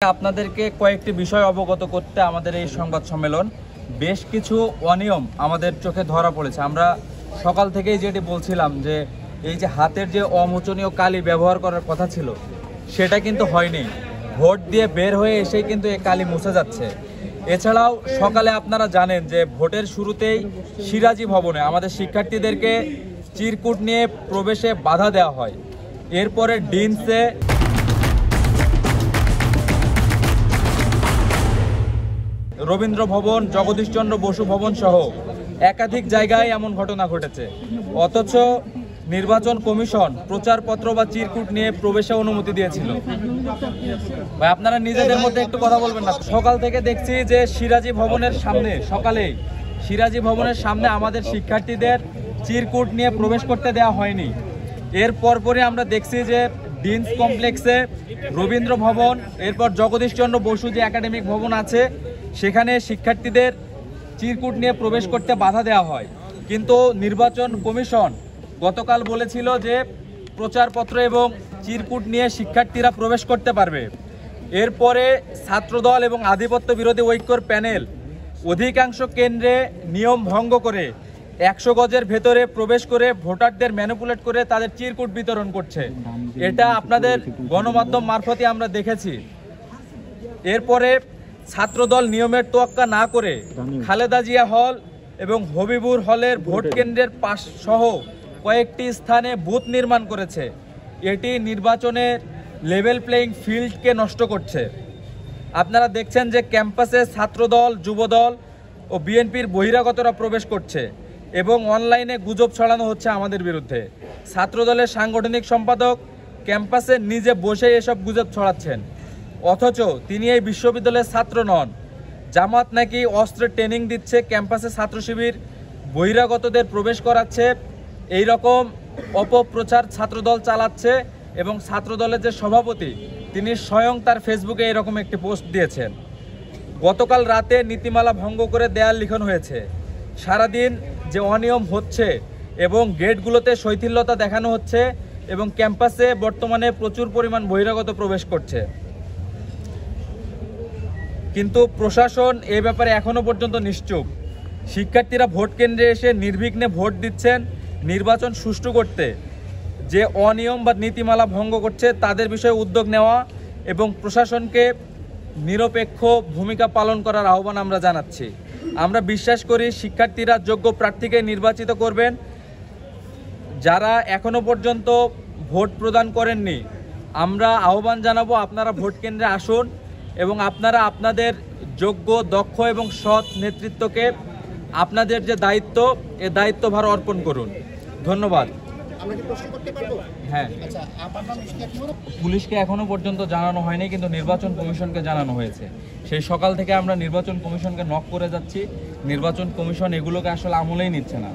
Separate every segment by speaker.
Speaker 1: আপনাদেরকে কয়েকটি বিষয় অবগত করতে আমাদের এই সংবাদ সম্মেলন। বেশ কিছু অনিয়ম আমাদের চোখে ধরা পড়েছে। আমরা সকাল থেকেই যেটি বলছিলাম যে এই যে হাতের যে অমোচনীয় কালি ব্যবহার করার কথা ছিল সেটা কিন্তু হয়নি। ভোট দিয়ে বের হয়ে এসেই কিন্তু এই কালি মুছে যাচ্ছে। এছাড়াও সকালে আপনারা জানেন যে ভোটের শুরুতেই সিরাজি ভবনে আমাদের শিক্ষার্থীদেরকে চিরকুট নিয়ে প্রবেশে বাধা দেওয়া হয়। এরপরে ডিনসে রবীন্দ্র ভবন, জগদীশচন্দ্র বসু ভবন সহ একাধিক জায়গায় এমন ঘটনা ঘটেছে। অথচ নির্বাচন কমিশন প্রচারপত্র বা চিরকুট নিয়ে প্রবেশে অনুমতি দিয়েছিল। ভাই, আপনারা নিজেদের মধ্যে একটু কথা বলবেন না? সকাল থেকে দেখছি যে সিরাজি ভবনের সামনে, সকালেই সিরাজি ভবনের সামনে আমাদের শিক্ষার্থীদের চিরকুট নিয়ে প্রবেশ করতে দেওয়া হয়নি। এর পরপরই আমরা দেখছি যে ডিনস কমপ্লেক্সে রবীন্দ্র ভবন, এরপর জগদীশচন্দ্র বসু যে একাডেমিক ভবন আছে সেখানে শিক্ষার্থীদের চিরকুট নিয়ে প্রবেশ করতে বাধা দেওয়া হয়। কিন্তু নির্বাচন কমিশন গতকাল বলেছিল যে প্রচারপত্র এবং চিরকুট নিয়ে শিক্ষার্থীরা প্রবেশ করতে পারবে। এরপরে ছাত্রদল এবং আধিপত্য বিরোধী ঐক্যর প্যানেল অধিকাংশ কেন্দ্রে নিয়ম ভঙ্গ করে 100 গজের ভেতরে প্রবেশ করে ভোটারদের ম্যানিপুলেট করে তাদের চিরকুট বিতরণ করছে। এটা আপনাদের গণমাধ্যম মারফতে আমরা দেখেছি। এরপরে ছাত্রদল নিয়মের তোয়াক্কা না করে খালেদা জিয়া হল এবং হবিবুর হলের ভোট কেন্দ্রের পাশ সহ কয়েকটি স্থানে বুথ নির্মাণ করেছে। এটি নির্বাচনের লেভেল প্লেইং ফিল্ডকে নষ্ট করছে। আপনারা দেখছেন যে ক্যাম্পাসে ছাত্রদল, যুবদল ও বিএনপির বহিরাগতরা প্রবেশ করছে এবং অনলাইনে গুজব ছড়ানো হচ্ছে আমাদের বিরুদ্ধে। ছাত্রদলের সাংগঠনিক সম্পাদক ক্যাম্পাসে নিজে বসে এসব গুজব ছড়াচ্ছেন, অথচ তিনি এই বিশ্ববিদ্যালয়ের ছাত্র নন। জামাত নাকি অস্ত্রের ট্রেনিং দিচ্ছে, ক্যাম্পাসে ছাত্র শিবির বহিরাগতদের প্রবেশ করাচ্ছে, এই রকম অপপ্রচার ছাত্রদল চালাচ্ছে। এবং ছাত্রদলের যে সভাপতি তিনি স্বয়ং তার ফেসবুকে এরকম একটি পোস্ট দিয়েছেন। গতকাল রাতে নীতিমালা ভঙ্গ করে দেয়াল লিখন হয়েছে। সারাদিন যে অনিয়ম হচ্ছে এবং গেটগুলোতে শৈথিল্যতা দেখানো হচ্ছে এবং ক্যাম্পাসে বর্তমানে প্রচুর পরিমাণ বহিরাগত প্রবেশ করছে, কিন্তু প্রশাসন এ ব্যাপারে এখনো পর্যন্ত নিশ্চুপ। শিক্ষার্থীরা ভোট কেন্দ্রে এসে নির্বিঘ্নে ভোট দিচ্ছেন। নির্বাচন সুষ্ঠু করতে যে অনিয়ম বা নীতিমালা ভঙ্গ করছে তাদের বিষয়ে উদ্যোগ নেওয়া এবং প্রশাসনকে নিরপেক্ষ ভূমিকা পালন করার আহ্বান আমরা জানাচ্ছি। আমরা বিশ্বাস করি শিক্ষার্থীরা যোগ্য প্রার্থীকে নির্বাচিত করবেন। যারা এখনো পর্যন্ত ভোট প্রদান করেননি, আমরা আহ্বান জানাবো আপনারা ভোট কেন্দ্রে আসুন এবং আপনারা আপনাদের যোগ্য, দক্ষ এবং সৎ নেতৃত্বকে আপনাদের যে দায়িত্ব, এ দায়িত্বভার অর্পণ করুন। ধন্যবাদ। হ্যাঁ, পুলিশকে এখনো পর্যন্ত জানানো হয়নি, কিন্তু নির্বাচন কমিশনকে জানানো হয়েছে। সেই সকাল থেকে আমরা নির্বাচন কমিশনকে নক করে যাচ্ছি। নির্বাচন কমিশন এগুলোকে আসলে আমলেই নিচ্ছে না।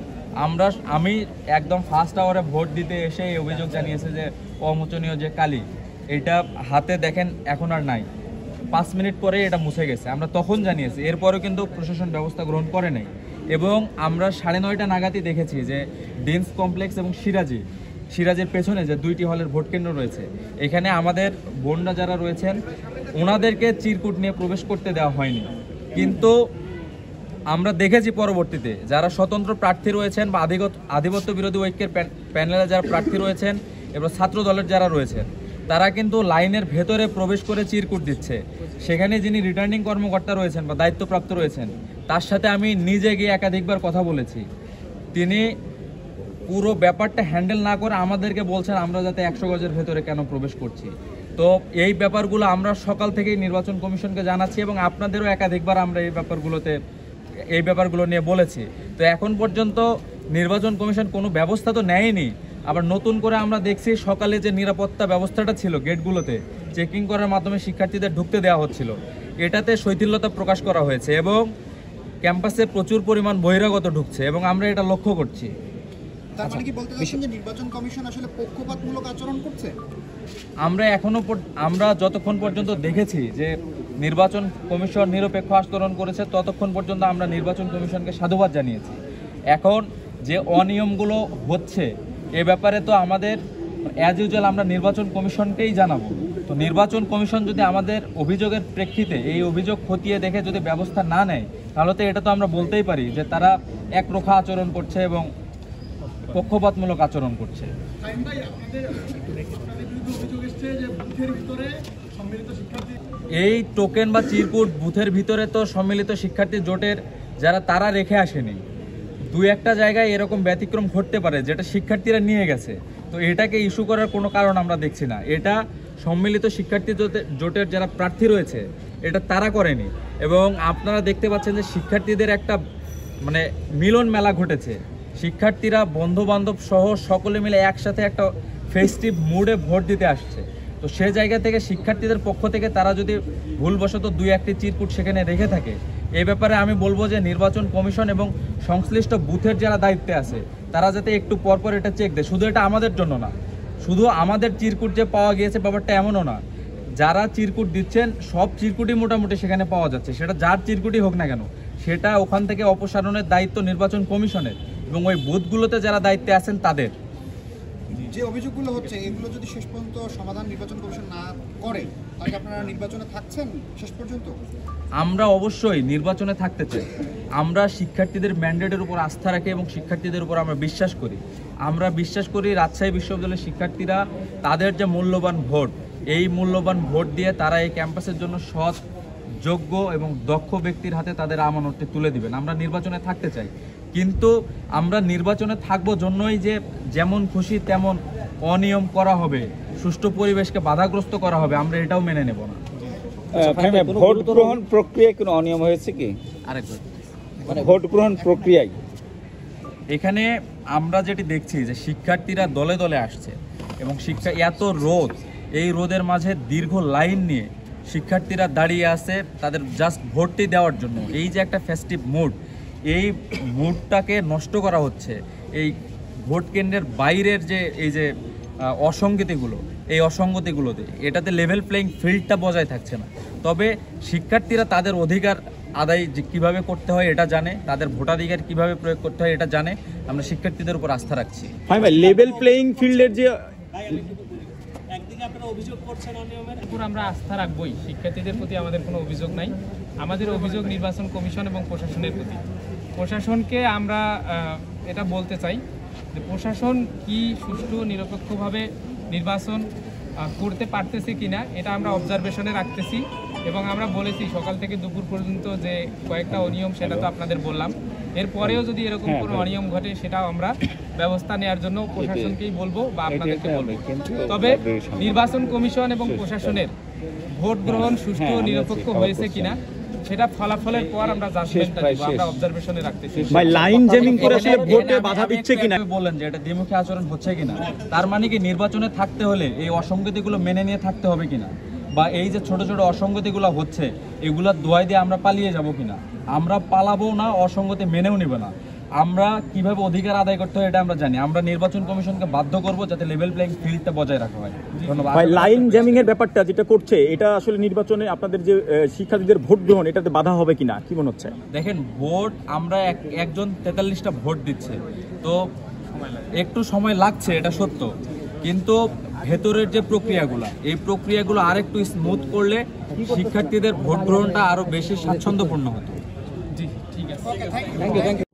Speaker 1: আমি একদম ফার্স্ট আওয়ারে ভোট দিতে এসে এই অভিযোগ জানিয়েছে যে অমোচনীয় যে কালি, এটা হাতে দেখেন এখন আর নাই, 5 মিনিট পরে এটা মুছে গেছে। আমরা তখন জানিয়েছি, এরপরেও কিন্তু প্রশাসন ব্যবস্থা গ্রহণ করে নাই। এবং আমরা 9:30 নাগাদই দেখেছি যে ডিনস কমপ্লেক্স এবং সিরাজের পেছনে যে 2টি হলের ভোট কেন্দ্র রয়েছে, এখানে আমাদের বোনরা যারা রয়েছেন ওনাদেরকে চিরকুট নিয়ে প্রবেশ করতে দেওয়া হয়নি। কিন্তু আমরা দেখেছি পরবর্তীতে যারা স্বতন্ত্র প্রার্থী রয়েছেন বা আধিপত্য বিরোধী ঐক্যের প্যানেলে যারা প্রার্থী রয়েছেন এবং ছাত্র দলের যারা রয়েছেন, তারা কিন্তু লাইনের ভেতরে প্রবেশ করে চিরকুট দিচ্ছে। সেখানে যিনি রিটার্নিং কর্মকর্তা রয়েছেন বা দায়িত্বপ্রাপ্ত রয়েছেন, তার সাথে আমি নিজে গিয়ে একাধিকবার কথা বলেছি। তিনি পুরো ব্যাপারটা হ্যান্ডেল না করে আমাদেরকে বলছেন আমরা যাতে 100 গজের ভেতরে কেন প্রবেশ করছি। তো এই ব্যাপারগুলো আমরা সকাল থেকেই নির্বাচন কমিশনকে জানাচ্ছি এবং আপনাদেরও একাধিকবার আমরা এই ব্যাপারগুলো নিয়ে বলেছি। তো এখন পর্যন্ত নির্বাচন কমিশন কোনো ব্যবস্থা তো নেয়নি। আবার নতুন করে আমরা দেখছি সকালে যে নিরাপত্তা ব্যবস্থাটা ছিল, গেটগুলোতে চেকিং করার মাধ্যমে শিক্ষার্থীদের ঢুকতে দেওয়া হচ্ছিল, এটাতে শৈথিল্যতা প্রকাশ করা হয়েছে এবং ক্যাম্পাসে প্রচুর পরিমাণ বহিরাগত ঢুকছে এবং আমরা এটা লক্ষ্য করছি।
Speaker 2: তারপরে কি বলতে চাচ্ছেন যে নির্বাচন কমিশন আসলে পক্ষপাতমূলক আচরণ করছে?
Speaker 1: আমরা যতক্ষণ পর্যন্ত দেখেছি যে নির্বাচন কমিশন নিরপেক্ষ আচরণ করেছে, ততক্ষণ পর্যন্ত আমরা নির্বাচন কমিশনকে সাধুবাদ জানিয়েছি। এখন যে অনিয়মগুলো হচ্ছে এ ব্যাপারে তো আমাদের অ্যাজ ইউজুয়াল আমরা নির্বাচন কমিশনকেই জানাবো। তো নির্বাচন কমিশন যদি আমাদের অভিযোগের প্রেক্ষিতে এই অভিযোগ খতিয়ে দেখে যদি ব্যবস্থা না নেয়, তাহলে তো এটা তো আমরা বলতেই পারি যে তারা একরোখা আচরণ করছে এবং পক্ষপাতমূলক আচরণ করছে। এই টোকেন বা চিরকুট বুথের ভিতরে তো সম্মিলিত শিক্ষার্থী জোটের যারা তারা রেখে আসেনি, দুই একটা জায়গায় এরকম ব্যতিক্রম ঘটতে পারে যেটা শিক্ষার্থীরা নিয়ে গেছে। তো এটাকে ইস্যু করার কোনো কারণ আমরা দেখছি না। এটা সম্মিলিত শিক্ষার্থী জোটের যারা প্রার্থী রয়েছে এটা তারা করেনি। এবং আপনারা দেখতে পাচ্ছেন যে শিক্ষার্থীদের একটা মানে মিলন মেলা ঘটেছে। শিক্ষার্থীরা বন্ধু বান্ধব সহ সকলে মিলে একসাথে একটা ফেস্টিভ মুডে ভোট দিতে আসছে। তো সে জায়গা থেকে শিক্ষার্থীদের পক্ষ থেকে তারা যদি ভুলবশত দুই একটি চিরকুট সেখানে রেখে থাকে, এই ব্যাপারে আমি বলবো যে নির্বাচন কমিশন এবং সংশ্লিষ্ট বুথের যারা দায়িত্বে আছে তারা যাতে একটু পরপর এটা চেক দেয়। শুধু এটা আমাদের জন্য না, শুধু আমাদের চিরকুট যে পাওয়া গিয়েছে ব্যাপারটা এমনও না। যারা চিরকুট দিচ্ছেন সব চিরকুটই মোটামুটি সেখানে পাওয়া যাচ্ছে, সেটা যার চিরকুটই হোক না কেন, সেটা ওখান থেকে অপসারণের দায়িত্ব নির্বাচন কমিশনের এবং ওই বুথগুলোতে যারা দায়িত্বে আছেন তাদের।
Speaker 2: যে অভিযোগগুলো হচ্ছে এগুলো যদি শেষ পর্যন্ত সমাধান নির্বাচন কমিশন না করে, তাহলে আপনারা নির্বাচনে থাকছেন শেষ পর্যন্ত?
Speaker 1: আমরা অবশ্যই নির্বাচনে থাকতে চাই। আমরা শিক্ষার্থীদের ম্যান্ডেটের উপর আস্থা রাখি এবং শিক্ষার্থীদের উপর আমরা বিশ্বাস করি। আমরা বিশ্বাস করি রাজশাহী বিশ্ববিদ্যালয়ের শিক্ষার্থীরা তাদের যে মূল্যবান ভোট, এই মূল্যবান ভোট দিয়ে তারা এই ক্যাম্পাসের জন্য সৎ, যোগ্য এবং দক্ষ ব্যক্তির হাতে তাদের আমানতটি তুলে দিবেন। আমরা নির্বাচনে থাকতে চাই, কিন্তু আমরা নির্বাচনে থাকবো জন্যই যে যেমন খুশি তেমন অনিয়ম করা হবে, সুষ্ঠু পরিবেশকে বাধাগ্রস্ত করা হবে, আমরা এটাও মেনে নেব না।
Speaker 3: ভোট গ্রহণ প্রক্রিয়ায় কোনো অনিয়ম হয়েছে কি?
Speaker 1: আরেকবার
Speaker 3: মানে ভোট গ্রহণ প্রক্রিয়ায়
Speaker 1: এখানে আমরা যেটি দেখছি যে শিক্ষার্থীরা দলে দলে আসছে এবং এত রোদ, এই রোদের মাঝে দীর্ঘ লাইন নিয়ে শিক্ষার্থীরা দাঁড়িয়ে আছে তাদের জাস্ট ভোটটি দেওয়ার জন্য। এই যে একটা ফেস্টিভ মুড, এই মুডটাকে নষ্ট করা হচ্ছে। এই ভোট কেন্দ্রের বাইরের যে এই যে অসঙ্গতিগুলো, এই অসঙ্গতিগুলোতে এটাতে লেভেল প্লেইং ফিল্ডটা বজায় থাকছে না। তবে শিক্ষার্থীরা তাদের অধিকার আদায় যে কীভাবে করতে হয় এটা জানে, তাদের ভোটাধিকার কীভাবে প্রয়োগ করতে হয় এটা জানে। আমরা শিক্ষার্থীদের উপর আস্থা রাখছি।
Speaker 3: ভাই লেভেল প্লেইং ফিল্ডের যে
Speaker 4: একদিকে আপনারা অভিযোগ করছেন অনিয়মের উপর, আমরা আস্থা রাখবই। শিক্ষার্থীদের প্রতি আমাদের কোনো অভিযোগ নাই। আমাদের অভিযোগ নির্বাচন কমিশন এবং প্রশাসনের প্রতি। প্রশাসনকে আমরা এটা বলতে চাই যে প্রশাসন কি সুষ্ঠু নিরপেক্ষভাবে নির্বাচন করতে পারতেছে কিনা এটা আমরা অবজারভেশনে রাখতেছি। এবং আমরা বলেছি সকাল থেকে দুপুর পর্যন্ত যে কয়েকটা অনিয়ম, সেটা তো আপনাদের বললাম। এরপরেও যদি এরকম কোনো অনিয়ম ঘটে সেটাও আমরা ব্যবস্থা নেওয়ার জন্য প্রশাসনকেই বলবো বা আপনাদেরকে বলবো। তবে নির্বাচন কমিশন এবং প্রশাসনের ভোট গ্রহণ সুষ্ঠু ও নিরপেক্ষ হয়েছে কিনা সেটা ফলাফলের পর আমরা জাজমেন্টটা দেব, আমরা অবজারভেশনে রাখতেছি।
Speaker 3: ভাই লাইন জ্যামিং করে আসলে ভোটে বাধা দিচ্ছে কিনা
Speaker 1: বললেন যে এটা দ্বিমুখী আচরণ হচ্ছে কিনা, তার মানে কি নির্বাচনে থাকতে হলে এই অসঙ্গতিগুলো মেনে নিয়ে থাকতে হবে কিনা, বা এই যে ছোট ছোট অসঙ্গতিগুলো হচ্ছে এগুলার দোয়াই দিয়ে আমরা পালিয়ে যাব কিনা? আমরা পালাবো না, অসঙ্গতি মেনেও নেব না। আমরা কিভাবে অধিকার আদায় করতে হয় এটা আমরা জানি। আমরা নির্বাচন কমিশনকে বাধ্য করব যাতে লেভেল প্লেইং ফিল্ডটা বজায় রাখা হয়। ধন্যবাদ।
Speaker 3: ভাই লাইন জ্যামিং এর ব্যাপারটা যেটা করছে এটা আসলে নির্বাচনে আপনাদের যে শিক্ষার্থীদের ভোট গ্রহণ এটাতে বাধা হবে কিনা কি মনে হচ্ছে?
Speaker 1: দেখেন, ভোট আমরা একজন 43টা ভোট দিচ্ছে, তো একটু সময় লাগছে এটা সত্য, কিন্তু ভেতরের যে প্রক্রিয়াগুলো, এই প্রক্রিয়াগুলো আরেকটু স্মুথ করলে শিক্ষার্থীদের ভোট গ্রহণটা আরো বেশি স্বাচ্ছন্দ্যপূর্ণ হতো।
Speaker 4: জি ঠিক আছে।
Speaker 2: ওকে, থ্যাংক ইউ।